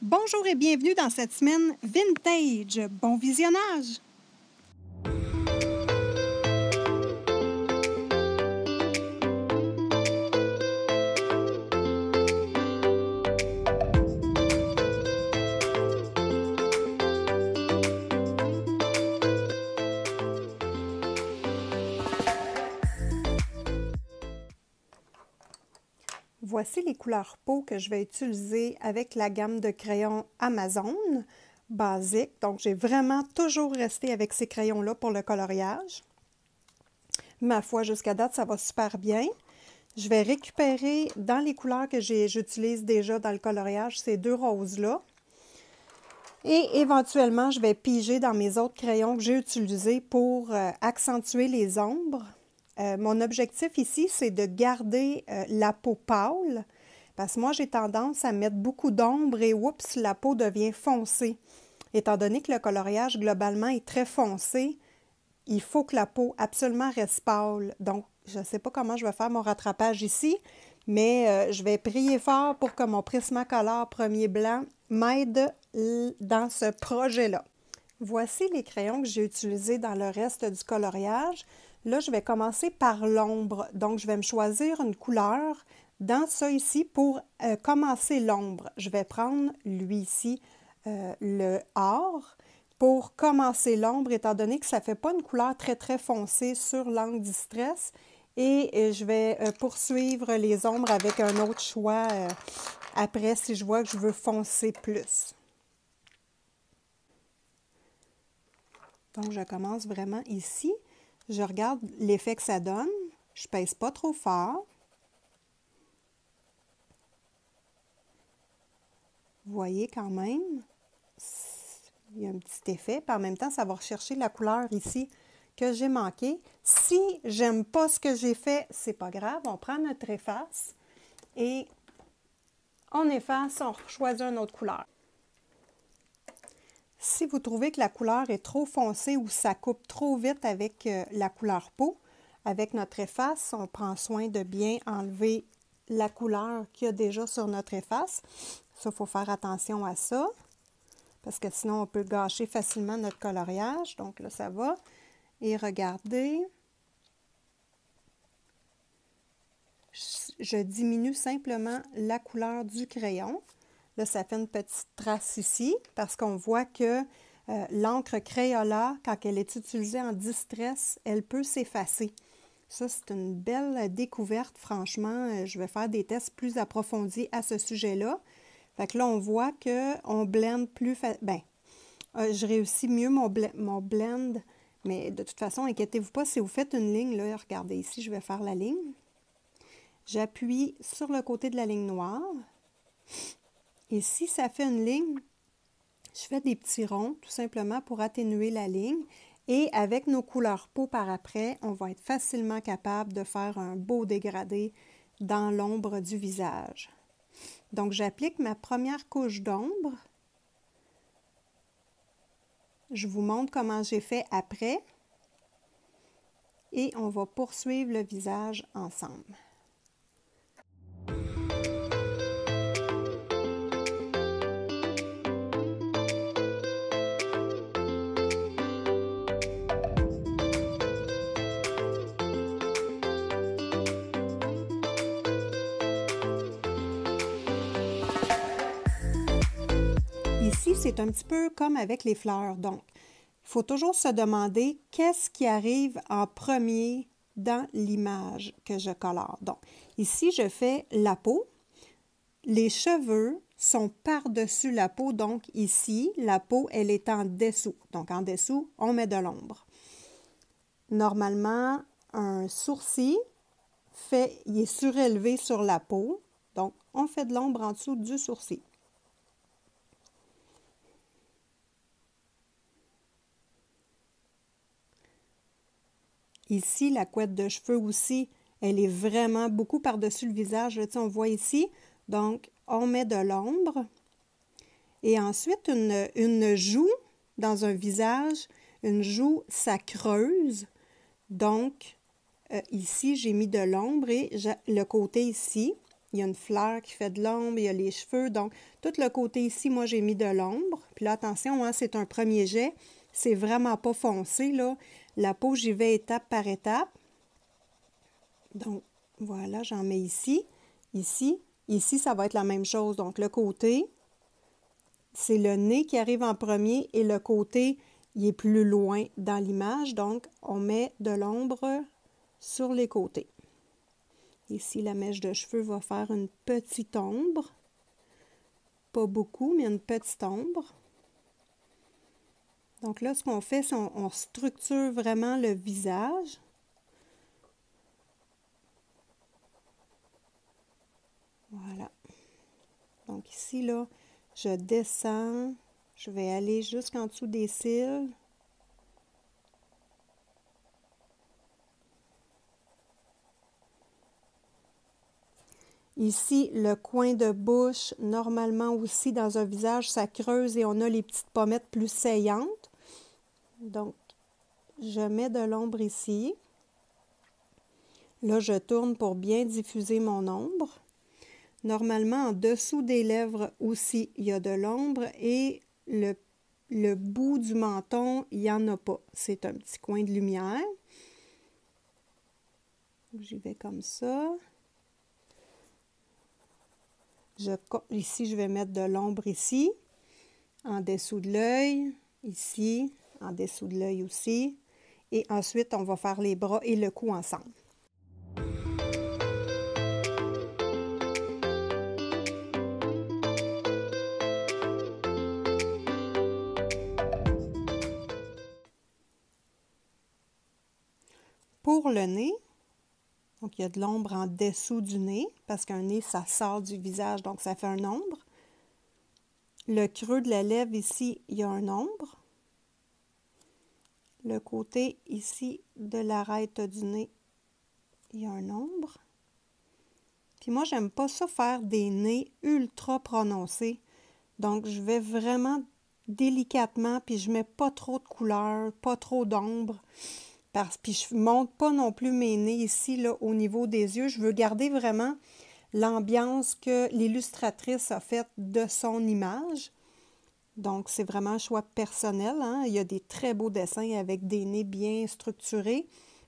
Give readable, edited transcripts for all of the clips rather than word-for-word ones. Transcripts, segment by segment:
Bonjour et bienvenue dans cette semaine vintage. Bon visionnage! Voici les couleurs peau que je vais utiliser avec la gamme de crayons Amazon basique. Donc, j'ai vraiment toujours resté avec ces crayons-là pour le coloriage. Ma foi, jusqu'à date, ça va super bien. Je vais récupérer dans les couleurs que j'utilise déjà dans le coloriage ces deux roses-là. Et éventuellement, je vais piger dans mes autres crayons que j'ai utilisés pour accentuer les ombres. Mon objectif ici, c'est de garder la peau pâle, parce que moi, j'ai tendance à mettre beaucoup d'ombre et oups, la peau devient foncée. Étant donné que le coloriage, globalement, est très foncé, il faut que la peau absolument reste pâle. Donc, je ne sais pas comment je vais faire mon rattrapage ici, mais je vais prier fort pour que mon Prismacolor premier blanc m'aide dans ce projet-là. Voici les crayons que j'ai utilisés dans le reste du coloriage. Là, je vais commencer par l'ombre. Donc, je vais me choisir une couleur dans ça ici pour commencer l'ombre. Je vais prendre, lui ici, le or pour commencer l'ombre, étant donné que ça ne fait pas une couleur très, très foncée sur l'angle Distress. Et je vais poursuivre les ombres avec un autre choix après si je vois que je veux foncer plus. Donc, je commence vraiment ici. Je regarde l'effet que ça donne. Je ne pèse pas trop fort. Vous voyez quand même, il y a un petit effet. Puis en même temps, ça va rechercher la couleur ici que j'ai manqué. Si j'aime pas ce que j'ai fait, c'est pas grave. On prend notre efface et on efface, on choisit une autre couleur. Si vous trouvez que la couleur est trop foncée ou ça coupe trop vite avec la couleur peau, avec notre efface, on prend soin de bien enlever la couleur qu'il y a déjà sur notre efface. Ça, il faut faire attention à ça, parce que sinon, on peut gâcher facilement notre coloriage. Donc là, ça va. Et regardez, je diminue simplement la couleur du crayon. Là, ça fait une petite trace ici parce qu'on voit que l'encre Crayola, quand elle est utilisée en distress, elle peut s'effacer. Ça, c'est une belle découverte. Franchement, je vais faire des tests plus approfondis à ce sujet-là. Fait que là, on voit qu'on blende plus... je réussis mieux mon blend, mais de toute façon, inquiétez-vous pas, si vous faites une ligne, là, regardez ici, je vais faire la ligne. J'appuie sur le côté de la ligne noire. Et si ça fait une ligne, je fais des petits ronds, tout simplement pour atténuer la ligne. Et avec nos couleurs peau par après, on va être facilement capable de faire un beau dégradé dans l'ombre du visage. Donc, j'applique ma première couche d'ombre. Je vous montre comment j'ai fait après. Et on va poursuivre le visage ensemble. Ici, c'est un petit peu comme avec les fleurs. Donc, il faut toujours se demander qu'est-ce qui arrive en premier dans l'image que je colore. Donc, ici, je fais la peau. Les cheveux sont par-dessus la peau. Donc, ici, la peau, elle est en dessous. Donc, en dessous, on met de l'ombre. Normalement, un sourcil, il est surélevé sur la peau. Donc, on fait de l'ombre en dessous du sourcil. Ici, la couette de cheveux aussi, elle est vraiment beaucoup par-dessus le visage. Là, on voit ici. Donc, on met de l'ombre. Et ensuite, une joue dans un visage, une joue, ça creuse. Donc, ici, j'ai mis de l'ombre et le côté ici, Il y a une fleur qui fait de l'ombre, il y a les cheveux. Donc, tout le côté ici, moi, j'ai mis de l'ombre. Puis là, attention, hein, c'est un premier jet. C'est vraiment pas foncé, là. La peau, j'y vais étape par étape. Donc, voilà, j'en mets ici, ici. Ici, ça va être la même chose. Donc, le côté, c'est le nez qui arrive en premier et le côté, il est plus loin dans l'image. Donc, on met de l'ombre sur les côtés. Ici, la mèche de cheveux va faire une petite ombre. Pas beaucoup, mais une petite ombre. Donc là, ce qu'on fait, c'est on structure vraiment le visage. Voilà. Donc ici, là, je descends. Je vais aller jusqu'en dessous des cils. Ici, le coin de bouche, normalement aussi dans un visage, ça creuse et on a les petites pommettes plus saillantes. Donc, je mets de l'ombre ici. Là, je tourne pour bien diffuser mon ombre. Normalement, en dessous des lèvres aussi, il y a de l'ombre et le bout du menton, il n'y en a pas. C'est un petit coin de lumière. J'y vais comme ça. Ici, je vais mettre de l'ombre ici, en dessous de l'œil, ici, en dessous de l'œil aussi. Et ensuite, on va faire les bras et le cou ensemble. Pour le nez, donc il y a de l'ombre en dessous du nez, parce qu'un nez, ça sort du visage, donc ça fait un ombre. Le creux de la lèvre ici, il y a un ombre. Le côté ici de l'arête du nez, il y a un ombre. Puis moi, j'aime pas ça faire des nez ultra prononcés. Donc, je vais vraiment délicatement, puis je mets pas trop de couleur, pas trop d'ombre. Puis je monte pas non plus mes nez ici, là, au niveau des yeux. Je veux garder vraiment l'ambiance que l'illustratrice a faite de son image. Donc, c'est vraiment un choix personnel, hein? Il y a des très beaux dessins avec des nez bien structurés.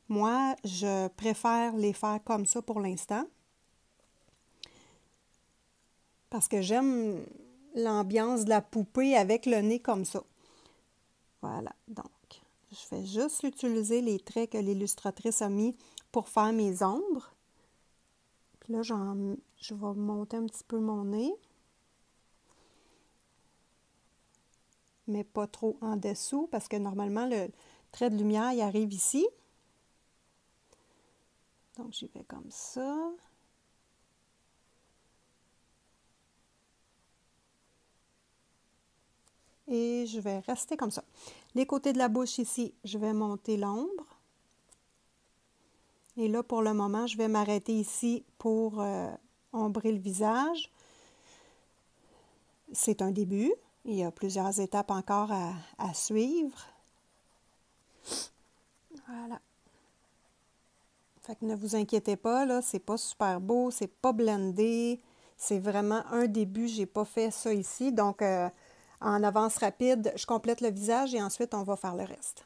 Moi, je préfère les faire comme ça pour l'instant. Parce que j'aime l'ambiance de la poupée avec le nez comme ça. Voilà, donc, je vais juste utiliser les traits que l'illustratrice a mis pour faire mes ombres. Puis là, je vais monter un petit peu mon nez. Mais pas trop en dessous, parce que normalement, le trait de lumière, il arrive ici. Donc, j'y vais comme ça. Et je vais rester comme ça. Les côtés de la bouche ici, je vais monter l'ombre. Et là, pour le moment, je vais m'arrêter ici pour ombrer le visage. C'est un début. Il y a plusieurs étapes encore à suivre. Voilà. Fait que ne vous inquiétez pas, là, c'est pas super beau, c'est pas blendé. C'est vraiment un début, j'ai pas fait ça ici. Donc, en avance rapide, je complète le visage et ensuite, on va faire le reste.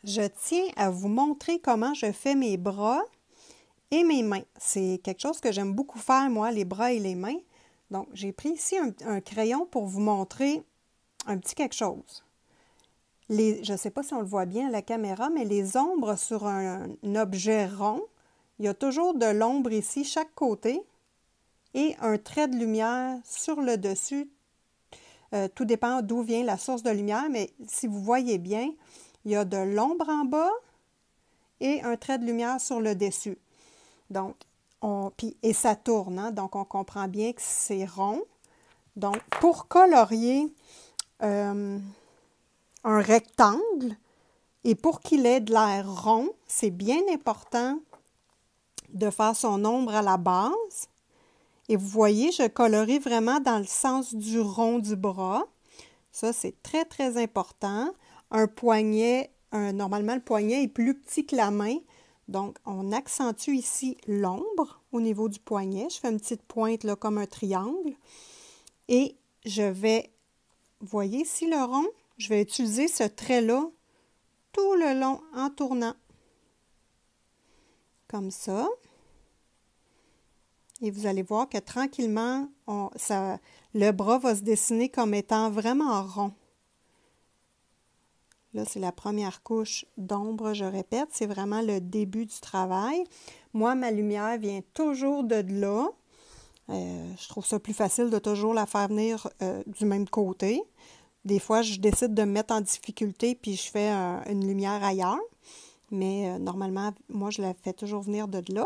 Je tiens à vous montrer comment je fais mes bras et mes mains. C'est quelque chose que j'aime beaucoup faire, moi, les bras et les mains. Donc, j'ai pris ici un crayon pour vous montrer un petit quelque chose. Je ne sais pas si on le voit bien à la caméra, mais les ombres sur un objet rond, il y a toujours de l'ombre ici, chaque côté, et un trait de lumière sur le dessus. Tout dépend d'où vient la source de lumière, mais si vous voyez bien, il y a de l'ombre en bas et un trait de lumière sur le dessus. Donc, et ça tourne, hein? Donc on comprend bien que c'est rond. Donc, pour colorier un rectangle et pour qu'il ait de l'air rond, c'est bien important de faire son ombre à la base. Et vous voyez, je colorie vraiment dans le sens du rond du bras. Ça, c'est très, très important. Un poignet, normalement, le poignet est plus petit que la main. Donc, on accentue ici l'ombre au niveau du poignet. Je fais une petite pointe là, comme un triangle. Et je vais, vous voyez ici le rond? Je vais utiliser ce trait-là tout le long en tournant. Comme ça. Et vous allez voir que tranquillement, le bras va se dessiner comme étant vraiment rond. Là, c'est la première couche d'ombre, je répète, c'est vraiment le début du travail. Moi, ma lumière vient toujours de là. Je trouve ça plus facile de toujours la faire venir du même côté. Des fois, je décide de me mettre en difficulté puis je fais une lumière ailleurs. Mais normalement, moi, je la fais toujours venir de là.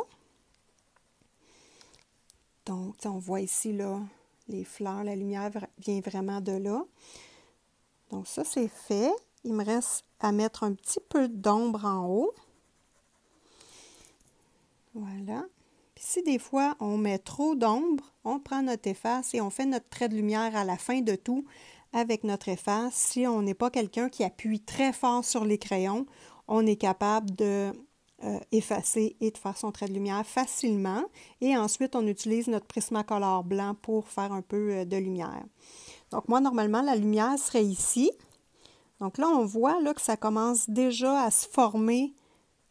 Donc, on voit ici, là, les fleurs, la lumière vient vraiment de là. Donc, ça, c'est fait. Il me reste à mettre un petit peu d'ombre en haut. Voilà. Puis si des fois, on met trop d'ombre, on prend notre efface et on fait notre trait de lumière à la fin de tout avec notre efface. Si on n'est pas quelqu'un qui appuie très fort sur les crayons, on est capable de effacer et de faire son trait de lumière facilement. Et ensuite, on utilise notre Prismacolor blanc pour faire un peu de lumière. Donc moi, normalement, la lumière serait ici. Donc là, on voit là, que ça commence déjà à se former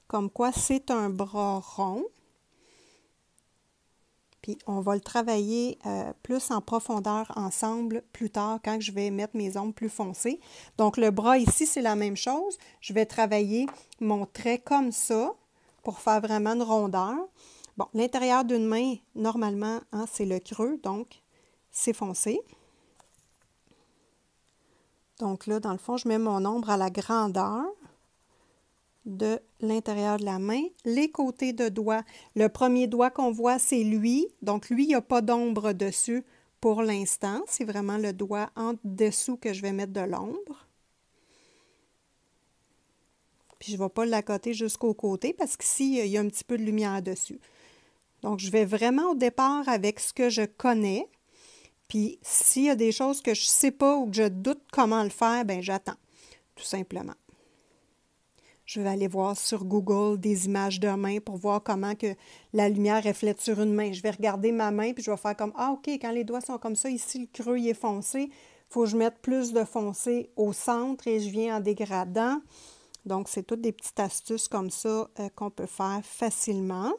comme quoi c'est un bras rond. Puis on va le travailler plus en profondeur ensemble plus tard quand je vais mettre mes ombres plus foncées. Donc le bras ici, c'est la même chose. Je vais travailler mon trait comme ça pour faire vraiment une rondeur. Bon, l'intérieur d'une main, normalement, hein, c'est le creux, donc c'est foncé. Donc là, dans le fond, je mets mon ombre à la grandeur de l'intérieur de la main. Les côtés de doigt, le premier doigt qu'on voit, c'est lui. Donc lui, il n'y a pas d'ombre dessus pour l'instant. C'est vraiment le doigt en dessous que je vais mettre de l'ombre. Puis je ne vais pas l'accoter jusqu'au côté parce qu'ici, il y a un petit peu de lumière dessus. Donc je vais vraiment au départ avec ce que je connais. Puis s'il y a des choses que je ne sais pas ou que je doute comment le faire, bien j'attends, tout simplement. Je vais aller voir sur Google des images de main pour voir comment que la lumière reflète sur une main. Je vais regarder ma main puis je vais faire comme « Ah, OK, quand les doigts sont comme ça, ici, le creux il est foncé. Il faut que je mette plus de foncé au centre et je viens en dégradant. » Donc, c'est toutes des petites astuces comme ça qu'on peut faire facilement.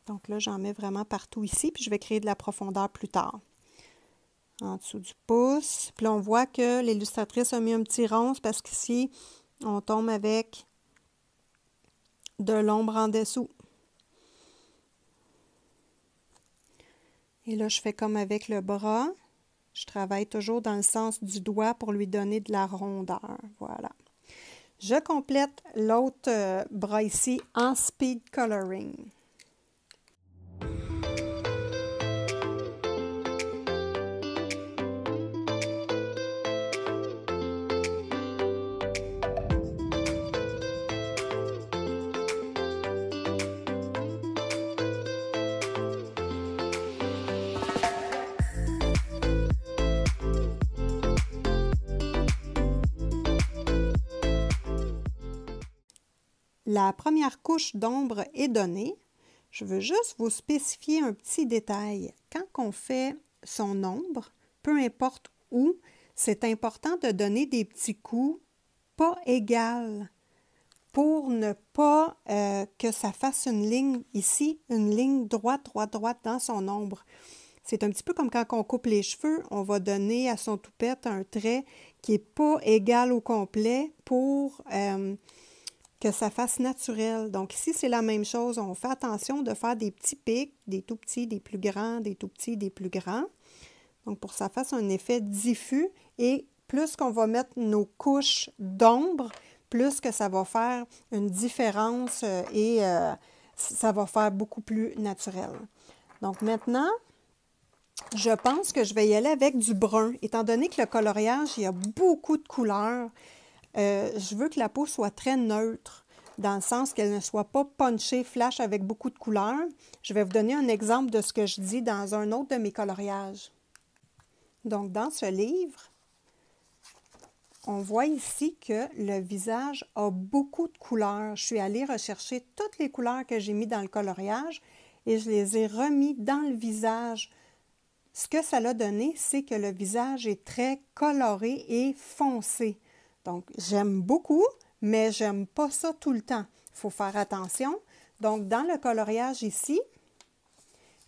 Donc là, j'en mets vraiment partout ici puis je vais créer de la profondeur plus tard. En dessous du pouce. Puis là, on voit que l'illustratrice a mis un petit rond parce qu'ici, on tombe avec de l'ombre en dessous. Et là, je fais comme avec le bras. Je travaille toujours dans le sens du doigt pour lui donner de la rondeur. Voilà. Je complète l'autre bras ici en speed coloring. La première couche d'ombre est donnée. Je veux juste vous spécifier un petit détail. Quand on fait son ombre, peu importe où, c'est important de donner des petits coups pas égaux pour ne pas que ça fasse une ligne ici, une ligne droite, droite, droite dans son ombre. C'est un petit peu comme quand on coupe les cheveux, on va donner à son toupette un trait qui n'est pas égal au complet pour que ça fasse naturel. Donc ici, c'est la même chose. On fait attention de faire des petits pics, des tout petits, des plus grands, des tout petits, des plus grands. Donc pour que ça fasse un effet diffus et plus qu'on va mettre nos couches d'ombre, plus que ça va faire une différence et ça va faire beaucoup plus naturel. Donc maintenant, je pense que je vais y aller avec du brun. Étant donné que le coloriage, il y a beaucoup de couleurs, je veux que la peau soit très neutre, dans le sens qu'elle ne soit pas punchée, flash avec beaucoup de couleurs. Je vais vous donner un exemple de ce que je dis dans un autre de mes coloriages. Donc, dans ce livre, on voit ici que le visage a beaucoup de couleurs. Je suis allée rechercher toutes les couleurs que j'ai mis dans le coloriage et je les ai remis dans le visage. Ce que ça l'a donné, c'est que le visage est très coloré et foncé. Donc, j'aime beaucoup, mais j'aime pas ça tout le temps. Il faut faire attention. Donc, dans le coloriage ici,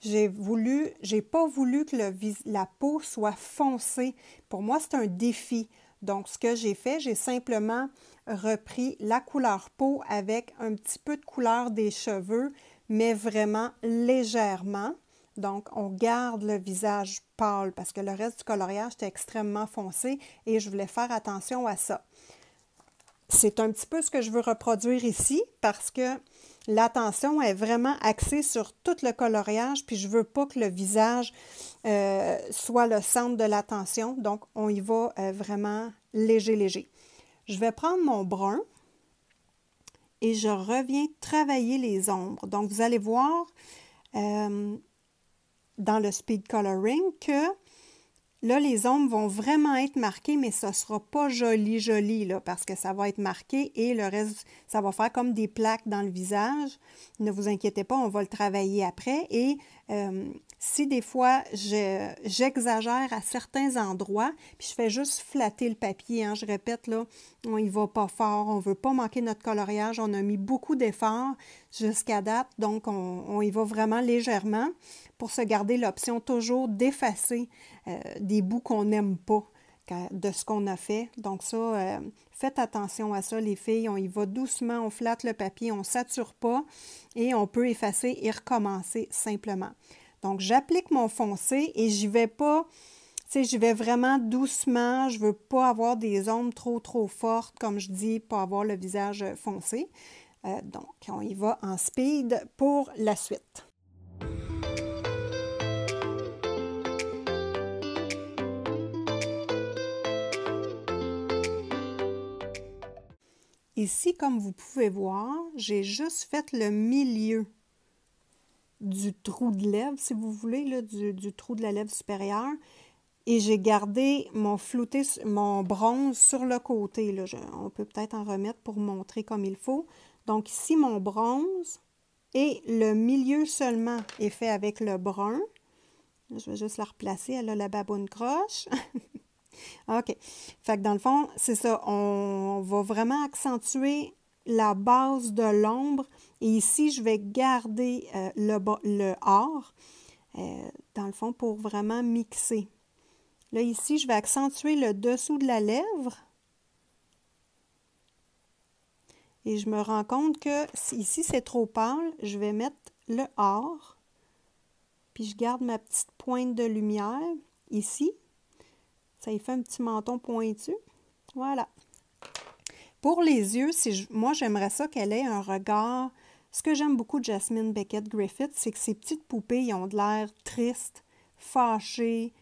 j'ai pas voulu que la peau soit foncée. Pour moi, c'est un défi. Donc, ce que j'ai fait, j'ai simplement repris la couleur peau avec un petit peu de couleur des cheveux, mais vraiment légèrement. Donc, on garde le visage pâle parce que le reste du coloriage était extrêmement foncé et je voulais faire attention à ça. C'est un petit peu ce que je veux reproduire ici parce que l'attention est vraiment axée sur tout le coloriage, puis je ne veux pas que le visage soit le centre de l'attention. Donc, on y va vraiment léger, léger. Je vais prendre mon brun et je reviens travailler les ombres. Donc, vous allez voir dans le speed coloring que là, les ombres vont vraiment être marquées, mais ce ne sera pas joli, joli, là, parce que ça va être marqué et le reste, ça va faire comme des plaques dans le visage. Ne vous inquiétez pas, on va le travailler après. Et si des fois, j'exagère à certains endroits, puis je fais juste flatter le papier, hein, je répète, là, on y va pas fort, on ne veut pas manquer notre coloriage, on a mis beaucoup d'efforts jusqu'à date, donc on y va vraiment légèrement pour se garder l'option toujours d'effacer des bouts qu'on n'aime pas de ce qu'on a fait. Donc ça, faites attention à ça, les filles. On y va doucement, on flatte le papier, on ne sature pas et on peut effacer et recommencer simplement. Donc, j'applique mon foncé et j'y vais pas, tu sais, j'y vais vraiment doucement. Je ne veux pas avoir des ombres trop fortes, comme je dis, pas avoir le visage foncé. Donc, on y va en speed pour la suite. Ici, comme vous pouvez voir, j'ai juste fait le milieu du trou de lèvre, si vous voulez, là, du trou de la lèvre supérieure. Et j'ai gardé mon flouté, mon bronze sur le côté. Là. On peut peut-être en remettre pour montrer comme il faut. Donc ici, mon bronze et le milieu seulement est fait avec le brun. Là, je vais juste la replacer. Elle a la baboune croche. OK. Fait que dans le fond, c'est ça. On va vraiment accentuer la base de l'ombre. Et ici, je vais garder le or, dans le fond, pour vraiment mixer. Là, ici, je vais accentuer le dessous de la lèvre. Et je me rends compte que ici, c'est trop pâle. Je vais mettre le or. Puis, je garde ma petite pointe de lumière ici. Ça y fait un petit menton pointu. Voilà. Pour les yeux, moi, j'aimerais ça qu'elle ait un regard. Ce que j'aime beaucoup de Jasmine Beckett Griffith, c'est que ces petites poupées, ils ont de l'air tristes, fâchées.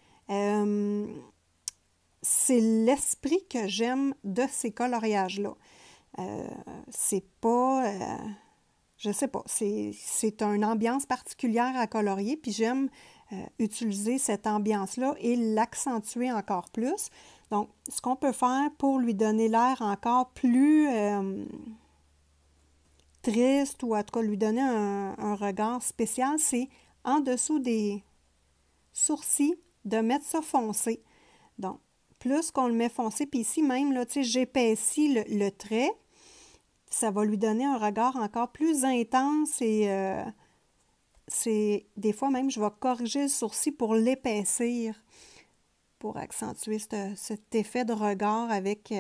C'est l'esprit que j'aime de ces coloriages-là. C'est pas... je sais pas, c'est une ambiance particulière à colorier, puis j'aime utiliser cette ambiance-là et l'accentuer encore plus. Donc, ce qu'on peut faire pour lui donner l'air encore plus triste ou en tout cas lui donner un regard spécial, c'est en dessous des sourcils de mettre ça foncé. Donc, plus qu'on le met foncé, puis ici même, là, tu sais, j'épaissis le trait, ça va lui donner un regard encore plus intense et des fois même, je vais corriger le sourcil pour l'épaissir, pour accentuer cet effet de regard avec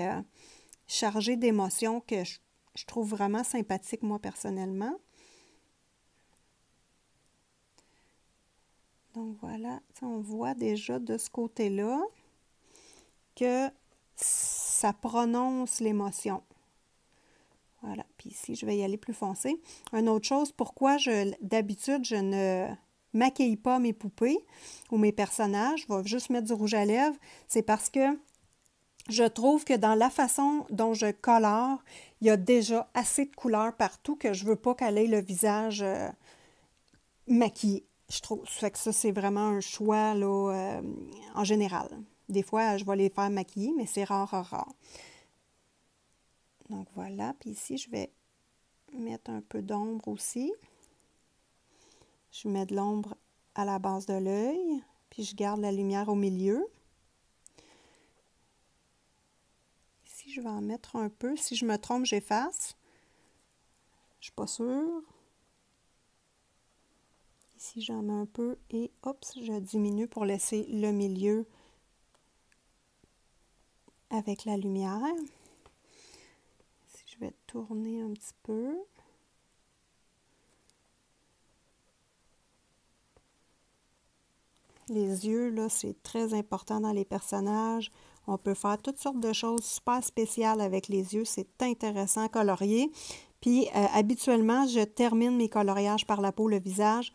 chargé d'émotions que je trouve vraiment sympathique, moi, personnellement. Donc, voilà, on voit déjà de ce côté-là que ça prononce l'émotion. Voilà, puis ici, je vais y aller plus foncé. Une autre chose, pourquoi d'habitude, je ne maquille pas mes poupées ou mes personnages, je vais juste mettre du rouge à lèvres, c'est parce que je trouve que dans la façon dont je colore, il y a déjà assez de couleurs partout que je ne veux pas qu'elle ait le visage maquillé, je trouve. Ça fait que ça, c'est vraiment un choix là, en général. Des fois, je vais les faire maquiller, mais c'est rare, rare, rare. Donc voilà, puis ici, je vais mettre un peu d'ombre aussi. Je mets de l'ombre à la base de l'œil, puis je garde la lumière au milieu. Ici, je vais en mettre un peu. Si je me trompe, j'efface. Je ne suis pas sûre. Ici, j'en mets un peu et hop, je diminue pour laisser le milieu avec la lumière. Ici, je vais tourner un petit peu. Les yeux, là, c'est très important dans les personnages. On peut faire toutes sortes de choses super spéciales avec les yeux. C'est intéressant à colorier. Puis, habituellement, je termine mes coloriages par la peau, le visage.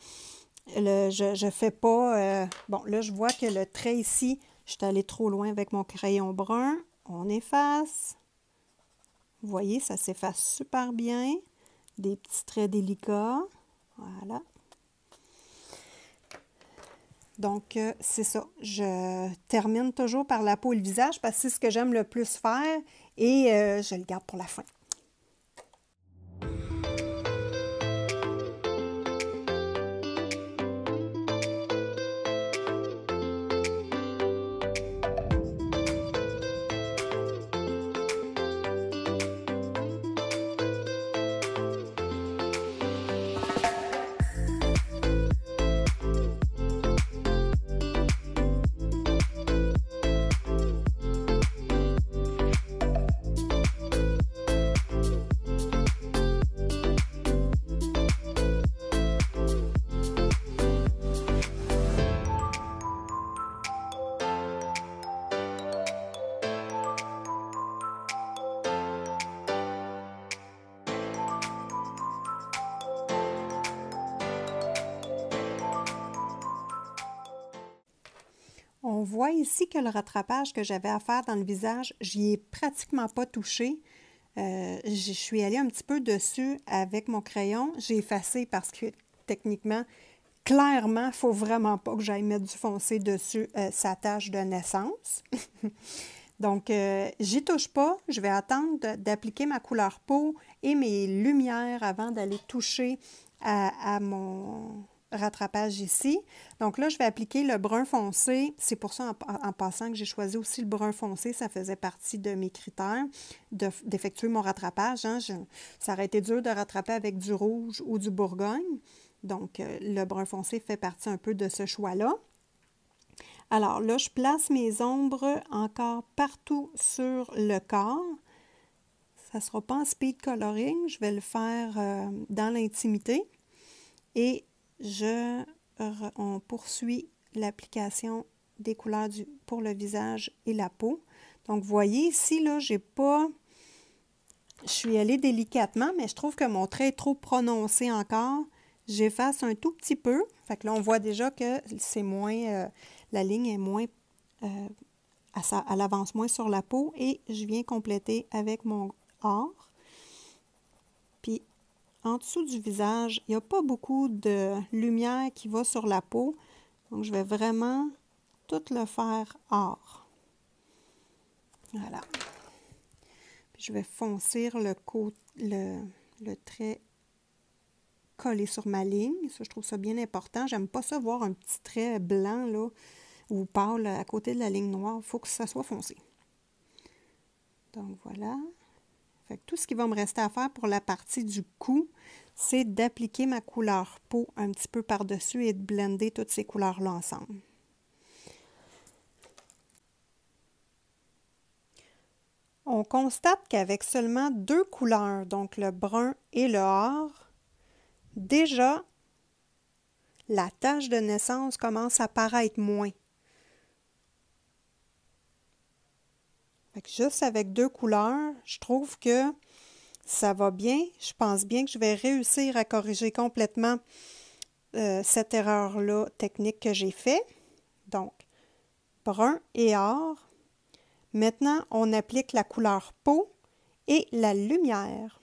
Je fais pas... bon, là, je vois que le trait ici, je suis allée trop loin avec mon crayon brun. On efface. Vous voyez, ça s'efface super bien. Des petits traits délicats. Voilà. Donc, c'est ça. Je termine toujours par la peau et le visage parce que c'est ce que j'aime le plus faire et je le garde pour la fin. On voit ici que le rattrapage que j'avais à faire dans le visage, j'y ai pratiquement pas touché. Je suis allée un petit peu dessus avec mon crayon. J'ai effacé parce que techniquement, clairement, il ne faut vraiment pas que j'aille mettre du foncé dessus sa tache de naissance. Donc, j'y touche pas. Je vais attendre d'appliquer ma couleur peau et mes lumières avant d'aller toucher à mon rattrapage ici. Donc là, je vais appliquer le brun foncé. C'est pour ça, en passant, que j'ai choisi aussi le brun foncé. Ça faisait partie de mes critères d'effectuer mon rattrapage. Hein. Ça aurait été dur de rattraper avec du rouge ou du bourgogne. Donc, le brun foncé fait partie un peu de ce choix-là. Alors là, je place mes ombres encore partout sur le corps. Ça ne sera pas en speed coloring, je vais le faire dans l'intimité. Et on poursuit l'application des couleurs pour le visage et la peau. Donc, vous voyez ici, là, j'ai pas... Je suis allée délicatement, mais je trouve que mon trait est trop prononcé encore. J'efface un tout petit peu. Fait que là, on voit déjà que c'est moins... la ligne est moins... elle avance moins sur la peau et je viens compléter avec mon or. Puis, en dessous du visage, il n'y a pas beaucoup de lumière qui va sur la peau. Donc, je vais vraiment tout le faire or. Voilà. Puis, je vais foncir le trait collé sur ma ligne. Ça, je trouve ça bien important. J'aime pas ça voir un petit trait blanc, là, ou pâle à côté de la ligne noire. Il faut que ça soit foncé. Donc, voilà. Fait que tout ce qui va me rester à faire pour la partie du cou, c'est d'appliquer ma couleur peau un petit peu par-dessus et de blender toutes ces couleurs-là ensemble. On constate qu'avec seulement 2 couleurs, donc le brun et le or, déjà, la tache de naissance commence à paraître moins. Fait que juste avec 2 couleurs, je trouve que Ça va bien. Je pense bien que je vais réussir à corriger complètement cette erreur-là technique que j'ai fait. Donc, brun et or. Maintenant, on applique la couleur peau et la lumière.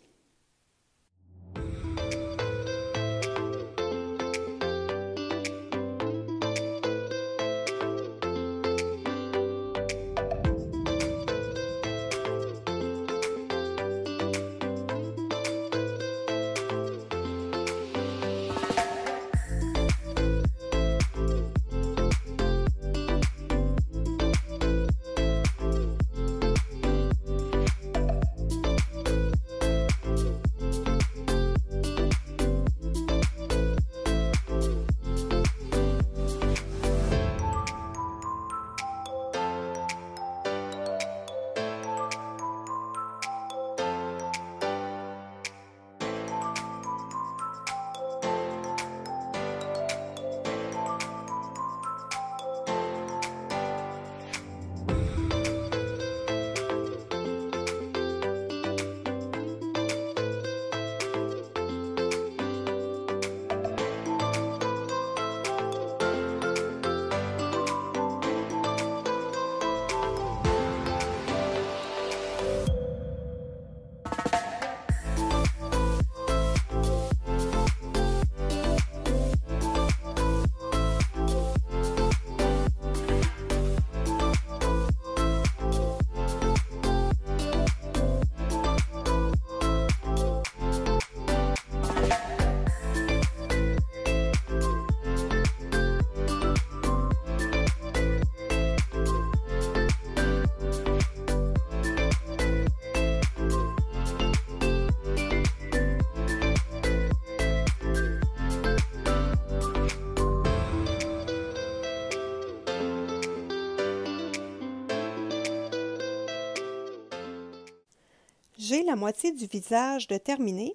J'ai la moitié du visage de terminé.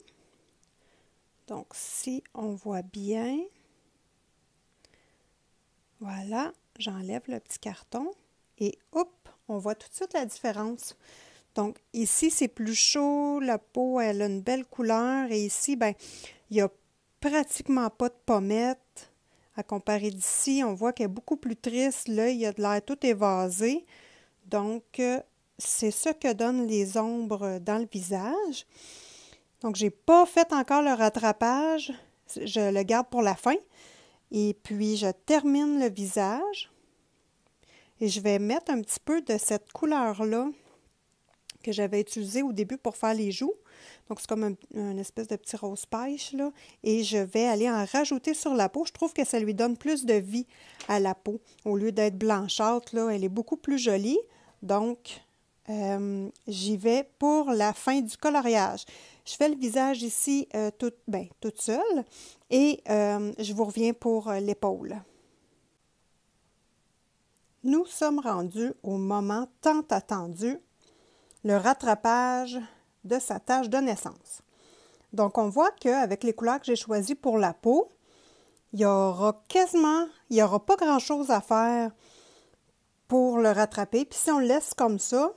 Donc, si on voit bien, voilà, j'enlève le petit carton et hop, on voit tout de suite la différence. Donc, ici, c'est plus chaud, la peau, elle a une belle couleur et ici, ben, il n'y a pratiquement pas de pommettes. À comparer d'ici, on voit qu'elle est beaucoup plus triste. L'œil, il a de l'air tout évasé. Donc, c'est ce que donnent les ombres dans le visage. Donc, je n'ai pas fait encore le rattrapage. Je le garde pour la fin. Et puis, je termine le visage. Et je vais mettre un petit peu de cette couleur-là que j'avais utilisée au début pour faire les joues. Donc, c'est comme une espèce de petit rose pêche, là. Et je vais aller en rajouter sur la peau. Je trouve que ça lui donne plus de vie à la peau. Au lieu d'être blanchâtre, là, elle est beaucoup plus jolie. Donc, j'y vais pour la fin du coloriage. Je fais le visage ici toute seule et je vous reviens pour l'épaule. Nous sommes rendus au moment tant attendu, le rattrapage de sa tache de naissance. Donc, on voit qu'avec les couleurs que j'ai choisies pour la peau, il n'y aura pas grand-chose à faire pour le rattraper. Puis si on le laisse comme ça,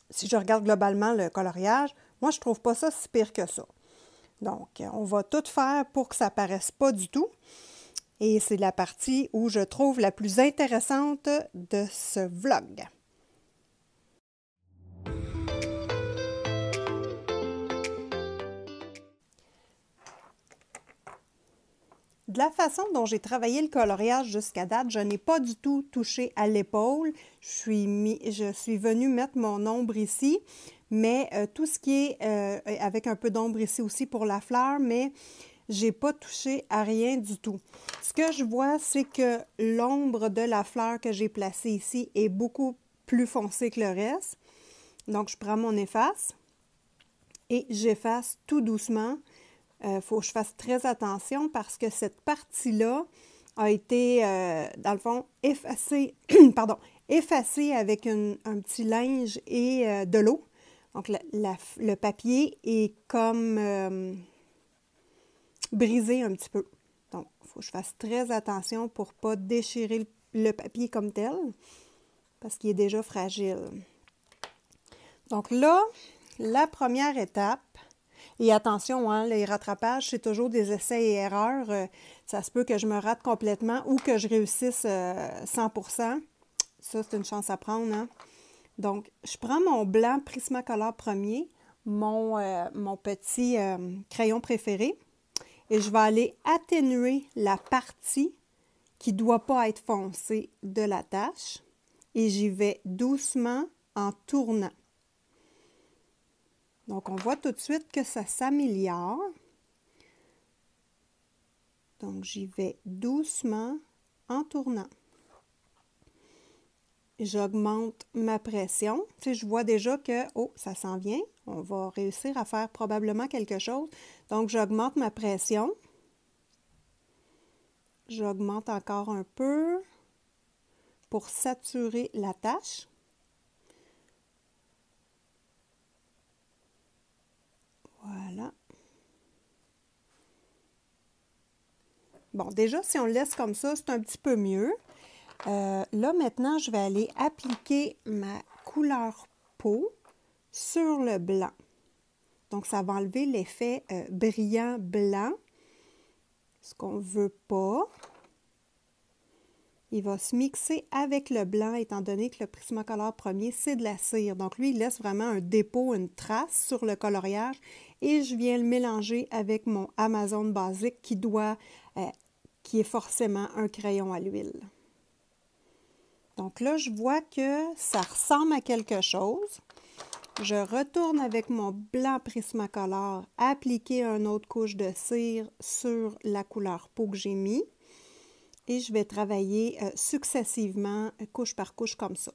si je regarde globalement le coloriage, moi, je ne trouve pas ça si pire que ça. Donc, on va tout faire pour que ça ne paraisse pas du tout. Et c'est la partie où je trouve la plus intéressante de ce vlog. De la façon dont j'ai travaillé le coloriage jusqu'à date, je n'ai pas du tout touché à l'épaule. Je suis venue mettre mon ombre ici, mais tout ce qui est avec un peu d'ombre ici aussi pour la fleur, mais je n'ai pas touché à rien du tout. Ce que je vois, c'est que l'ombre de la fleur que j'ai placée ici est beaucoup plus foncée que le reste. Donc, je prends mon efface et j'efface tout doucement. Faut que je fasse très attention parce que cette partie-là a été, dans le fond, effacée, effacée avec un petit linge et de l'eau. Donc, le papier est comme brisé un petit peu. Donc, il faut que je fasse très attention pour ne pas déchirer le papier comme tel parce qu'il est déjà fragile. Donc là, la première étape, et attention, hein, les rattrapages, c'est toujours des essais et erreurs. Ça se peut que je me rate complètement ou que je réussisse 100%. Ça, c'est une chance à prendre, hein. Donc, je prends mon blanc Prismacolor premier, mon petit crayon préféré, et je vais aller atténuer la partie qui ne doit pas être foncée de la tache. Et j'y vais doucement en tournant. Donc, on voit tout de suite que ça s'améliore. Donc, j'y vais doucement en tournant. J'augmente ma pression. Tu sais, je vois déjà que, oh, ça s'en vient. On va réussir à faire probablement quelque chose. Donc, j'augmente ma pression. J'augmente encore un peu pour saturer la tache. Voilà. Bon, déjà, si on le laisse comme ça, c'est un petit peu mieux. Là, maintenant, je vais aller appliquer ma couleur peau sur le blanc. Donc, ça va enlever l'effet brillant blanc, ce qu'on ne veut pas. Il va se mixer avec le blanc, étant donné que le Prismacolor premier, c'est de la cire. Donc, lui, il laisse vraiment un dépôt, une trace sur le coloriage. Et je viens le mélanger avec mon Amazon basique qui est forcément un crayon à l'huile. Donc là, je vois que ça ressemble à quelque chose. Je retourne avec mon blanc Prismacolor, appliquer une autre couche de cire sur la couleur peau que j'ai mis. Et je vais travailler successivement, couche par couche, comme ça.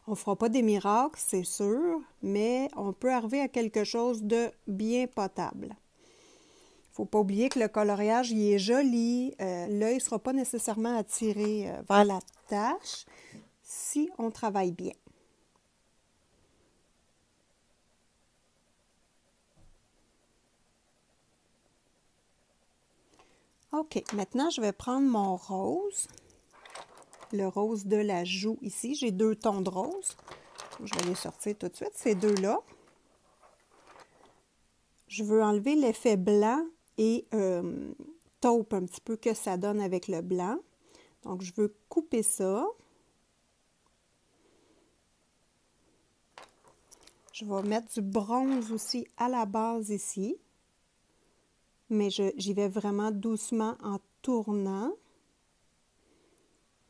On ne fera pas des miracles, c'est sûr, mais on peut arriver à quelque chose de bien potable. Il ne faut pas oublier que le coloriage, il est joli. L'œil ne sera pas nécessairement attiré vers la tache si on travaille bien. OK, maintenant, je vais prendre mon rose, le rose de la joue ici. J'ai 2 tons de rose. Je vais les sortir tout de suite, ces deux-là. Je veux enlever l'effet blanc et taupe un petit peu que ça donne avec le blanc. Donc, je veux couper ça. Je vais mettre du bronze aussi à la base ici. Mais j'y vais vraiment doucement en tournant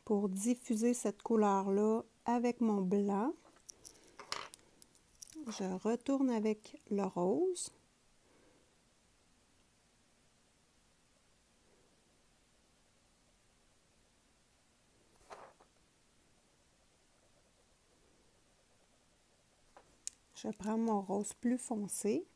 pour diffuser cette couleur-là avec mon blanc. Je retourne avec le rose. Je prends mon rose plus foncé.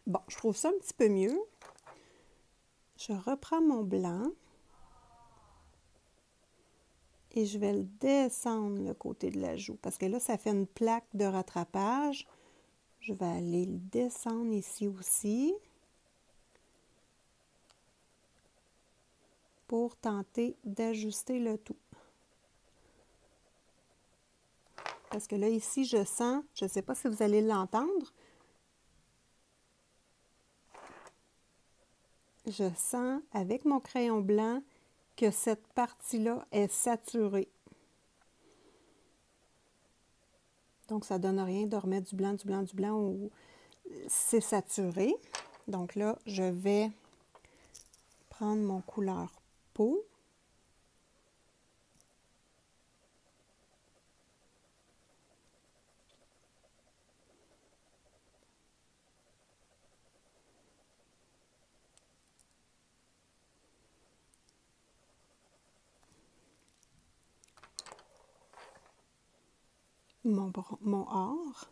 Bon, je trouve ça un petit peu mieux. Je reprends mon blanc et je vais le descendre le côté de la joue parce que là, ça fait une plaque de rattrapage. Je vais aller le descendre ici aussi pour tenter d'ajuster le tout. Parce que là, ici, je sens, je ne sais pas si vous allez l'entendre, je sens avec mon crayon blanc que cette partie-là est saturée. Donc, ça ne donne rien de remettre du blanc, du blanc, du blanc, ou c'est saturé. Donc là, je vais prendre mon couleur peau. Mon or.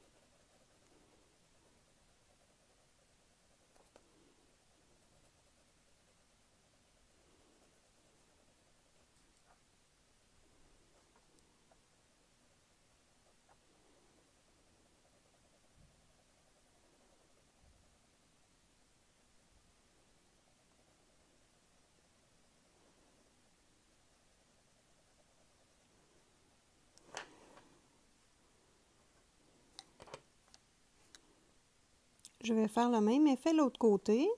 Je vais faire le même effet de l'autre côté.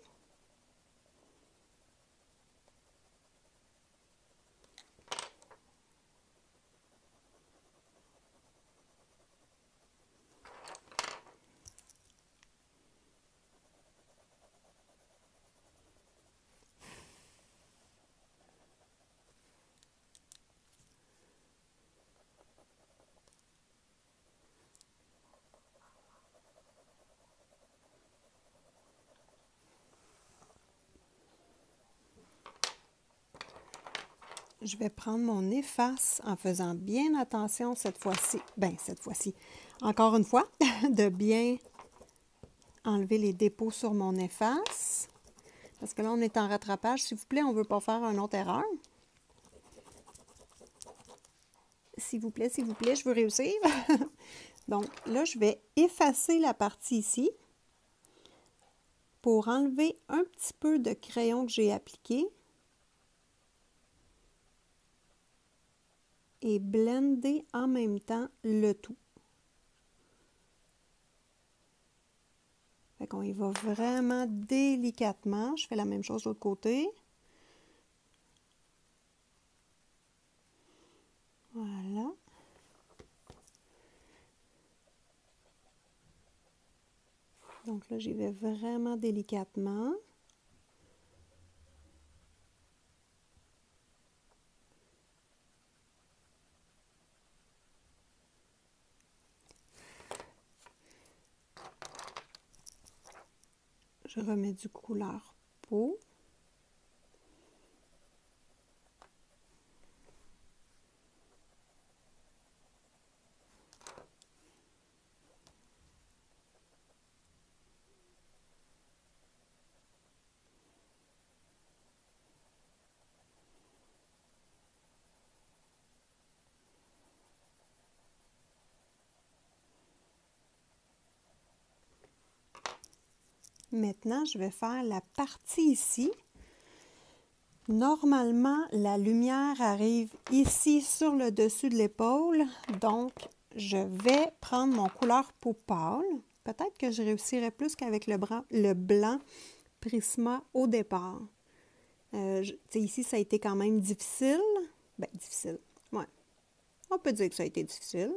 Je vais prendre mon efface en faisant bien attention cette fois-ci. Cette fois-ci, encore une fois, de bien enlever les dépôts sur mon efface. Parce que là, on est en rattrapage. S'il vous plaît, on ne veut pas faire une autre erreur. S'il vous plaît, je veux réussir. Donc là, je vais effacer la partie ici pour enlever un petit peu de crayon que j'ai appliqué. Et blender en même temps le tout. Fait qu'on y va vraiment délicatement. Je fais la même chose de l'autre côté. Voilà. Donc là, j'y vais vraiment délicatement. Je remets du couleur peau. Maintenant, je vais faire la partie ici. Normalement, la lumière arrive ici sur le dessus de l'épaule. Donc, je vais prendre mon couleur peau pâle. Peut-être que je réussirai plus qu'avec le blanc Prisma au départ. Ici, ça a été quand même difficile. Difficile. Ouais. On peut dire que ça a été difficile.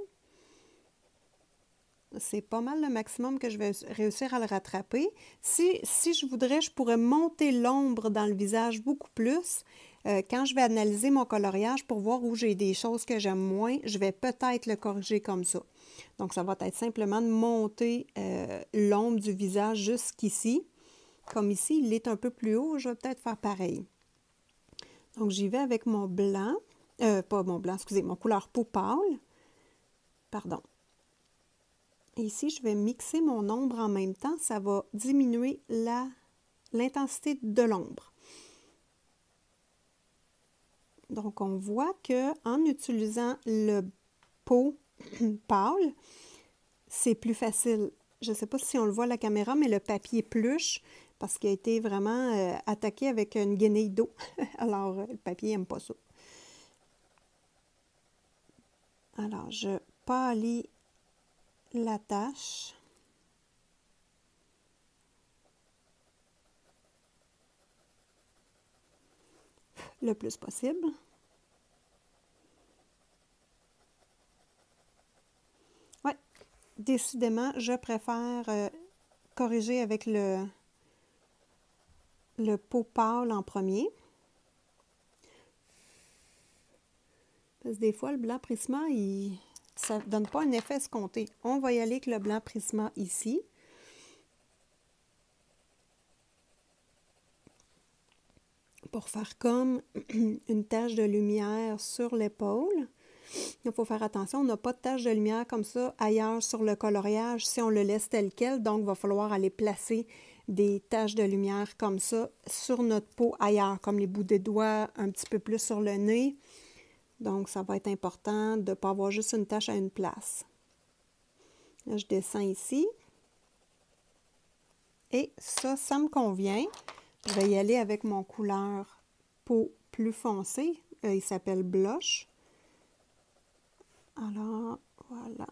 C'est pas mal le maximum que je vais réussir à le rattraper. Si je voudrais, je pourrais monter l'ombre dans le visage beaucoup plus. Quand je vais analyser mon coloriage pour voir où j'ai des choses que j'aime moins, je vais peut-être le corriger comme ça. Donc, ça va être simplement de monter l'ombre du visage jusqu'ici. Comme ici, il est un peu plus haut, je vais peut-être faire pareil. Donc, j'y vais avec mon blanc. Pas mon blanc, excusez, mon couleur peau pâle. Pardon. Et ici, je vais mixer mon ombre en même temps. Ça va diminuer l'intensité de l'ombre. Donc, on voit qu'en utilisant le peau pâle, c'est plus facile. Je ne sais pas si on le voit à la caméra, mais le papier pluche parce qu'il a été vraiment attaqué avec une guenille d'eau. Alors, le papier n'aime pas ça. Alors, je pâlis la tâche. Le plus possible. Ouais, décidément, je préfère corriger avec le peau pâle en premier. Parce que des fois, le blanc Prisma, ça ne donne pas un effet escompté. On va y aller avec le blanc Prisma ici. Pour faire comme une tache de lumière sur l'épaule. Il faut faire attention, on n'a pas de tache de lumière comme ça ailleurs sur le coloriage si on le laisse tel quel. Donc, il va falloir aller placer des taches de lumière comme ça sur notre peau ailleurs, comme les bouts des doigts, un petit peu plus sur le nez. Donc, ça va être important de ne pas avoir juste une tache à une place. Là, je descends ici. Et ça me convient. Je vais y aller avec mon couleur peau plus foncée. Il s'appelle Blush. Alors, voilà.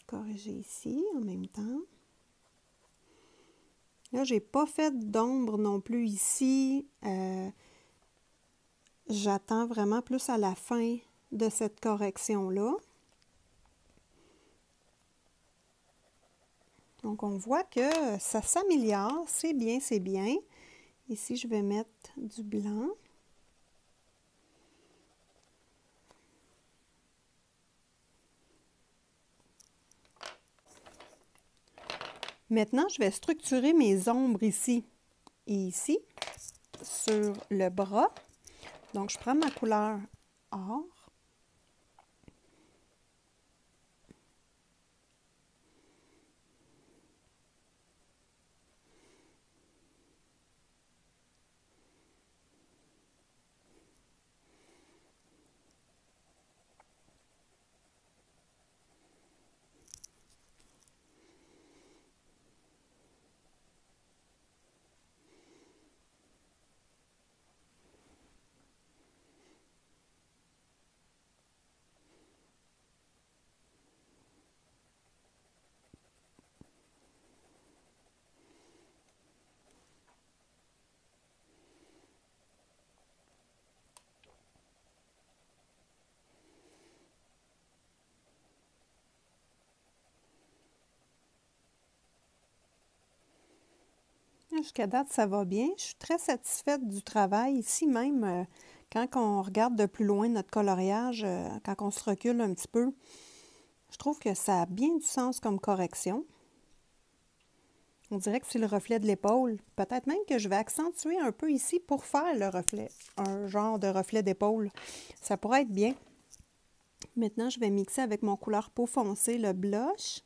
corriger ici en même temps. Là, je n'ai pas fait d'ombre non plus ici. J'attends vraiment plus à la fin de cette correction-là. Donc, on voit que ça s'améliore. C'est bien, c'est bien. Ici, je vais mettre du blanc. Maintenant, je vais structurer mes ombres ici et ici sur le bras. Donc, je prends ma couleur or. Jusqu'à date, ça va bien. Je suis très satisfaite du travail. Ici même, quand on regarde de plus loin notre coloriage, quand on se recule un petit peu, je trouve que ça a bien du sens comme correction. On dirait que c'est le reflet de l'épaule. Peut-être même que je vais accentuer un peu ici pour faire le reflet, un genre de reflet d'épaule. Ça pourrait être bien. Maintenant, je vais mixer avec mon couleur peau foncée, le blush.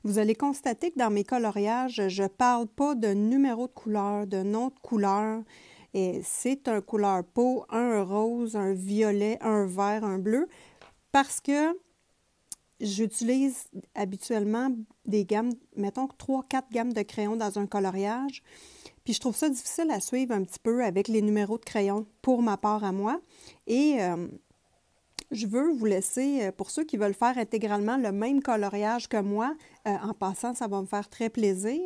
Vous allez constater que dans mes coloriages, je ne parle pas de numéro de couleur, de nom de couleur. Et c'est un couleur peau, un rose, un violet, un vert, un bleu, parce que j'utilise habituellement des gammes, mettons 3-4 gammes de crayons dans un coloriage. Puis je trouve ça difficile à suivre un petit peu avec les numéros de crayons pour ma part à moi. Et je veux vous laisser, pour ceux qui veulent faire intégralement le même coloriage que moi, en passant, ça va me faire très plaisir.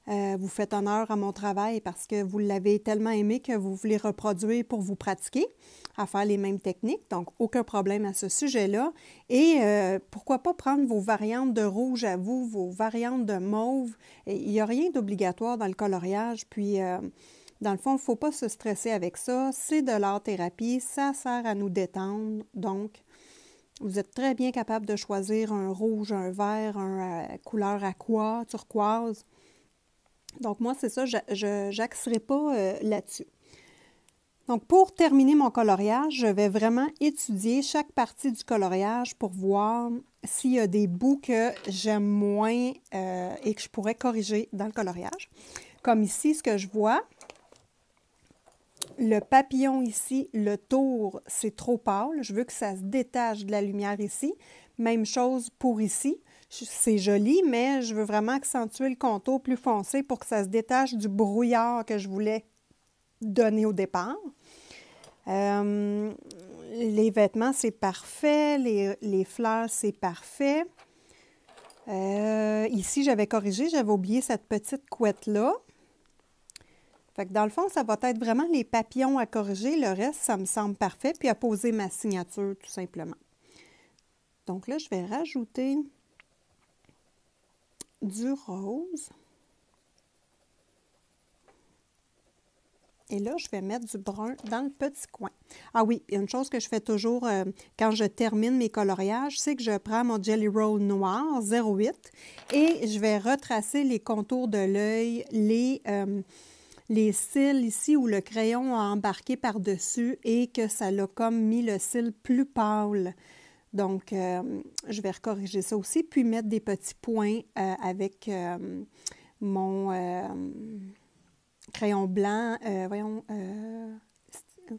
Vous faites honneur à mon travail parce que vous l'avez tellement aimé que vous voulez reproduire pour vous pratiquer à faire les mêmes techniques. Donc, aucun problème à ce sujet-là. Et pourquoi pas prendre vos variantes de rouge à vous, vos variantes de mauve. Il n'y a rien d'obligatoire dans le coloriage. Puis, dans le fond, il ne faut pas se stresser avec ça. C'est de l'art-thérapie. Ça sert à nous détendre. Donc, vous êtes très bien capable de choisir un rouge, un vert, un couleur aqua, turquoise. Donc, moi, c'est ça, je n'axerai pas là-dessus. Donc, pour terminer mon coloriage, je vais vraiment étudier chaque partie du coloriage pour voir s'il y a des bouts que j'aime moins et que je pourrais corriger dans le coloriage. Comme ici, ce que je vois, le papillon ici, le tour, c'est trop pâle. Je veux que ça se détache de la lumière ici. Même chose pour ici. C'est joli, mais je veux vraiment accentuer le contour plus foncé pour que ça se détache du brouillard que je voulais donner au départ. Les vêtements, c'est parfait. Les fleurs, c'est parfait. Ici, j'avais corrigé, j'avais oublié cette petite couette-là. Fait que dans le fond, ça va être vraiment les papillons à corriger. Le reste, ça me semble parfait. Puis à poser ma signature, tout simplement. Donc là, je vais rajouter du rose. Et là, je vais mettre du brun dans le petit coin. Ah oui, une chose que je fais toujours quand je termine mes coloriages, c'est que je prends mon Jelly Roll noir 08 et je vais retracer les contours de l'œil, les cils ici où le crayon a embarqué par-dessus et que ça l'a comme mis le cil plus pâle. Donc, je vais recorriger ça aussi, puis mettre des petits points avec mon crayon blanc.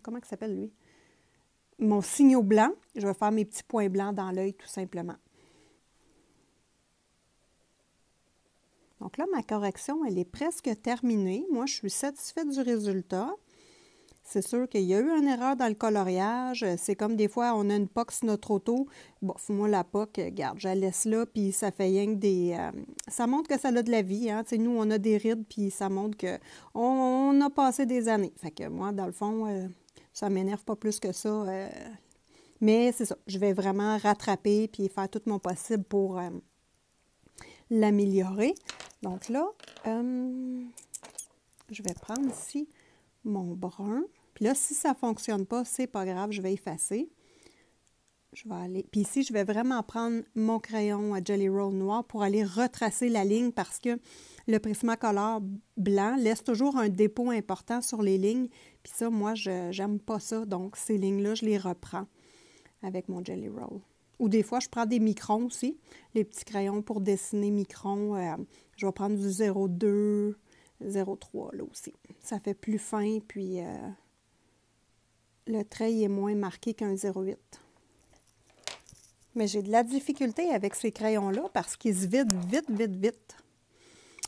Comment il s'appelle lui? Mon signaux blanc. Je vais faire mes petits points blancs dans l'œil tout simplement. Donc là, ma correction, elle est presque terminée. Moi, je suis satisfaite du résultat. c'est sûr qu'il y a eu une erreur dans le coloriage. C'est comme des fois, on a une poque sur notre auto. Bon, moi, la poque, regarde, je la laisse là, puis ça fait rien que des... ça montre que ça a de la vie, hein. Tu sais, nous, on a des rides, puis ça montre qu'on a passé des années. Fait que moi, dans le fond, ça m'énerve pas plus que ça. Mais c'est ça, je vais vraiment rattraper, puis faire tout mon possible pour l'améliorer. Donc là, je vais prendre ici mon brun. Puis là, si ça ne fonctionne pas, c'est pas grave, je vais effacer. Je vais aller... Puis ici, je vais vraiment prendre mon crayon à Jelly Roll noir pour aller retracer la ligne parce que le Prismacolor blanc laisse toujours un dépôt important sur les lignes. Puis ça, moi, je n'aime pas ça. Donc, ces lignes-là, je les reprends avec mon Jelly Roll. Ou des fois, je prends des microns aussi, les petits crayons pour dessiner microns. Je vais prendre du 0,2, 0,3 là aussi. Ça fait plus fin, puis le trait est moins marqué qu'un 0,8. Mais j'ai de la difficulté avec ces crayons-là parce qu'ils se vident vite, vite, vite.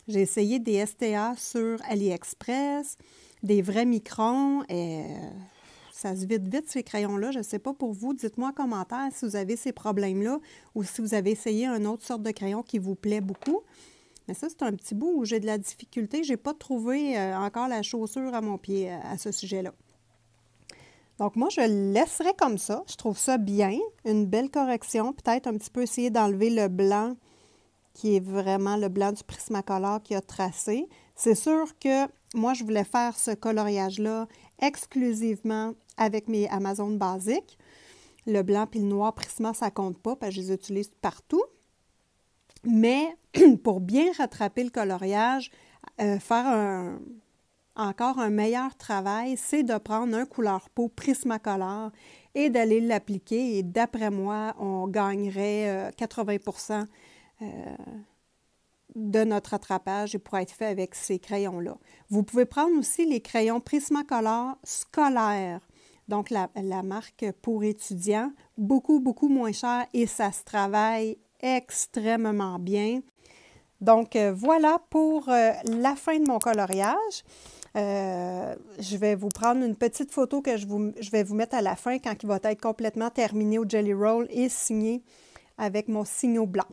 J'ai essayé des STA sur AliExpress, des vrais microns, et ça se vide vite, ces crayons-là. Je ne sais pas pour vous. Dites-moi en commentaire si vous avez ces problèmes-là ou si vous avez essayé une autre sorte de crayon qui vous plaît beaucoup. Mais ça, c'est un petit bout où j'ai de la difficulté. Je n'ai pas trouvé encore la chaussure à mon pied à ce sujet-là. Donc, moi, je le laisserai comme ça. Je trouve ça bien. Une belle correction. Peut-être un petit peu essayer d'enlever le blanc qui est vraiment le blanc du Prismacolor qui a tracé. C'est sûr que moi, je voulais faire ce coloriage-là exclusivement avec mes Amazones basiques. Le blanc puis le noir Prisma, ça ne compte pas parce que je les utilise partout. Mais pour bien rattraper le coloriage, faire encore un meilleur travail, c'est de prendre un couleur peau Prismacolor et d'aller l'appliquer. Et d'après moi, on gagnerait 80% de notre rattrapage et pour être fait avec ces crayons-là. Vous pouvez prendre aussi les crayons Prismacolor scolaires. Donc, la marque pour étudiants, beaucoup, beaucoup moins cher et ça se travaille extrêmement bien. Donc, voilà pour la fin de mon coloriage. Je vais vous prendre une petite photo que je vais vous mettre à la fin quand il va être complètement terminé au Jelly Roll et signé avec mon signaux blanc.